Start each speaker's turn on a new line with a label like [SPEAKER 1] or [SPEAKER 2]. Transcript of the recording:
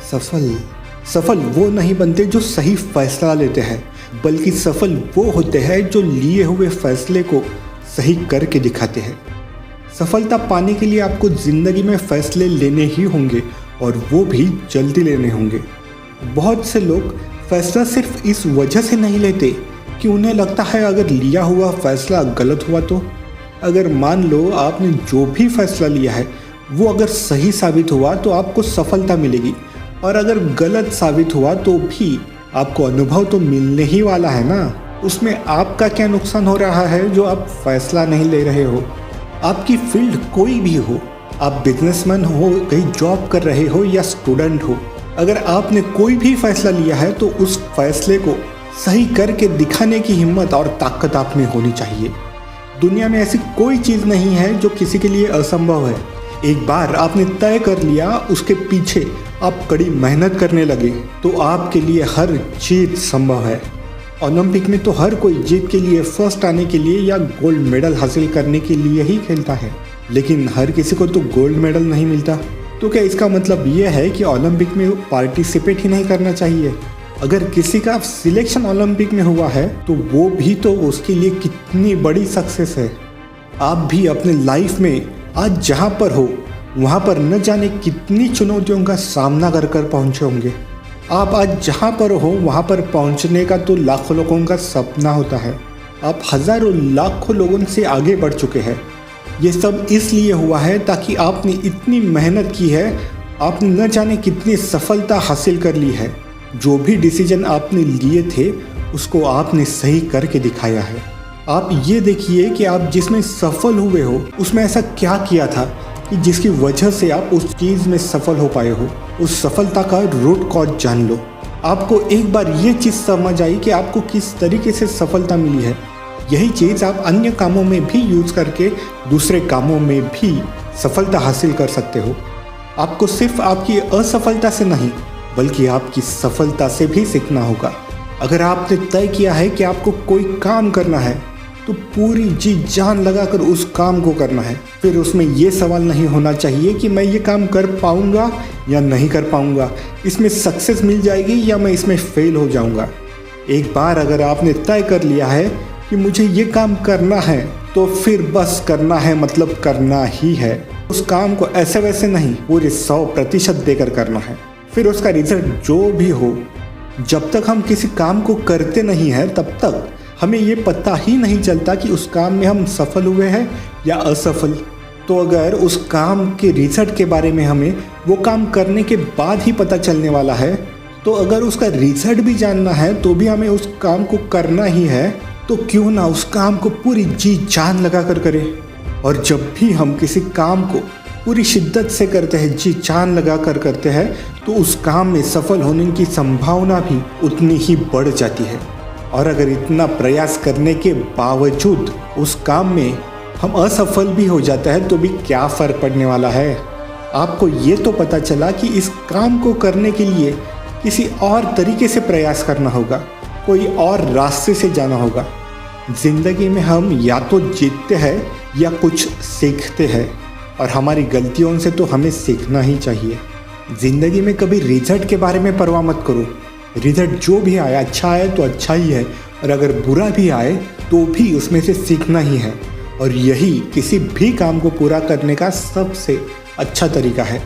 [SPEAKER 1] सफल सफल वो नहीं बनते जो सही फैसला लेते हैं, बल्कि सफल वो होते हैं जो लिए हुए फैसले को सही करके दिखाते हैं। सफलता पाने के लिए आपको ज़िंदगी में फैसले लेने ही होंगे और वो भी जल्दी लेने होंगे। बहुत से लोग फैसला सिर्फ इस वजह से नहीं लेते कि उन्हें लगता है अगर लिया हुआ फैसला गलत हुआ तो। अगर मान लो आपने जो भी फैसला लिया है वो अगर सही साबित हुआ तो आपको सफलता मिलेगी, और अगर गलत साबित हुआ तो भी आपको अनुभव तो मिलने ही वाला है ना। उसमें आपका क्या नुकसान हो रहा है जो आप फैसला नहीं ले रहे हो। आपकी फील्ड कोई भी हो, आप बिजनेसमैन हो, कहीं जॉब कर रहे हो या स्टूडेंट हो, अगर आपने कोई भी फैसला लिया है तो उस फैसले को सही करके दिखाने की हिम्मत और ताकत आप में होनी चाहिए। दुनिया में ऐसी कोई चीज़ नहीं है जो किसी के लिए असंभव है। एक बार आपने तय कर लिया, उसके पीछे आप कड़ी मेहनत करने लगे तो आपके लिए हर जीत संभव है। ओलंपिक में तो हर कोई जीत के लिए, फर्स्ट आने के लिए या गोल्ड मेडल हासिल करने के लिए ही खेलता है, लेकिन हर किसी को तो गोल्ड मेडल नहीं मिलता। तो क्या इसका मतलब ये है कि ओलंपिक में पार्टिसिपेट ही नहीं करना चाहिए? अगर किसी का सिलेक्शन ओलंपिक में हुआ है तो वो भी तो उसके लिए कितनी बड़ी सक्सेस है। आप भी अपने लाइफ में आज जहाँ पर हो वहाँ पर न जाने कितनी चुनौतियों का सामना कर कर पहुँचे होंगे। आप आज जहाँ पर हो वहाँ पर पहुँचने का तो लाखों लोगों का सपना होता है। आप हज़ारों लाखों लोगों से आगे बढ़ चुके हैं। ये सब इसलिए हुआ है ताकि आपने इतनी मेहनत की है, आपने न जाने कितनी सफलता हासिल कर ली है। जो भी डिसीजन आपने लिए थे उसको आपने सही करके दिखाया है। आप ये देखिए कि आप जिसमें सफल हुए हो उसमें ऐसा क्या किया था कि जिसकी वजह से आप उस चीज़ में सफल हो पाए हो। उस सफलता का रूट कॉज जान लो। आपको एक बार ये चीज़ समझ आई कि आपको किस तरीके से सफलता मिली है, यही चीज़ आप अन्य कामों में भी यूज़ करके दूसरे कामों में भी सफलता हासिल कर सकते हो। आपको सिर्फ आपकी असफलता से नहीं बल्कि आपकी सफलता से भी सीखना होगा। अगर आपने तय किया है कि आपको कोई काम करना है तो पूरी जी जान लगाकर उस काम को करना है। फिर उसमें ये सवाल नहीं होना चाहिए कि मैं ये काम कर पाऊँगा या नहीं कर पाऊँगा, इसमें सक्सेस मिल जाएगी या मैं इसमें फेल हो जाऊँगा। एक बार अगर आपने तय कर लिया है कि मुझे ये काम करना है तो फिर बस करना है, मतलब करना ही है। उस काम को ऐसे वैसे नहीं, पूरे 100% देकर करना है। फिर उसका रिजल्ट जो भी हो, जब तक हम किसी काम को करते नहीं हैं तब तक हमें ये पता ही नहीं चलता कि उस काम में हम सफल हुए हैं या असफल। तो अगर उस काम के रिजल्ट के बारे में हमें वो काम करने के बाद ही पता चलने वाला है, तो अगर उसका रिजल्ट भी जानना है तो भी हमें उस काम को करना ही है, तो क्यों ना उस काम को पूरी जी जान लगा कर करें। और जब भी हम किसी काम को पूरी शिद्दत से करते हैं, जी जान लगा कर करते हैं, तो उस काम में सफल होने की संभावना भी उतनी ही बढ़ जाती है। और अगर इतना प्रयास करने के बावजूद उस काम में हम असफल भी हो जाते हैं तो भी क्या फ़र्क पड़ने वाला है। आपको ये तो पता चला कि इस काम को करने के लिए किसी और तरीके से प्रयास करना होगा, कोई और रास्ते से जाना होगा। ज़िंदगी में हम या तो जीतते हैं या कुछ सीखते हैं, और हमारी गलतियों से तो हमें सीखना ही चाहिए। ज़िंदगी में कभी रिजल्ट के बारे में परवाह मत करो। रिजल्ट जो भी आए, अच्छा आए तो अच्छा ही है, और अगर बुरा भी आए तो भी उसमें से सीखना ही है। और यही किसी भी काम को पूरा करने का सबसे अच्छा तरीका है।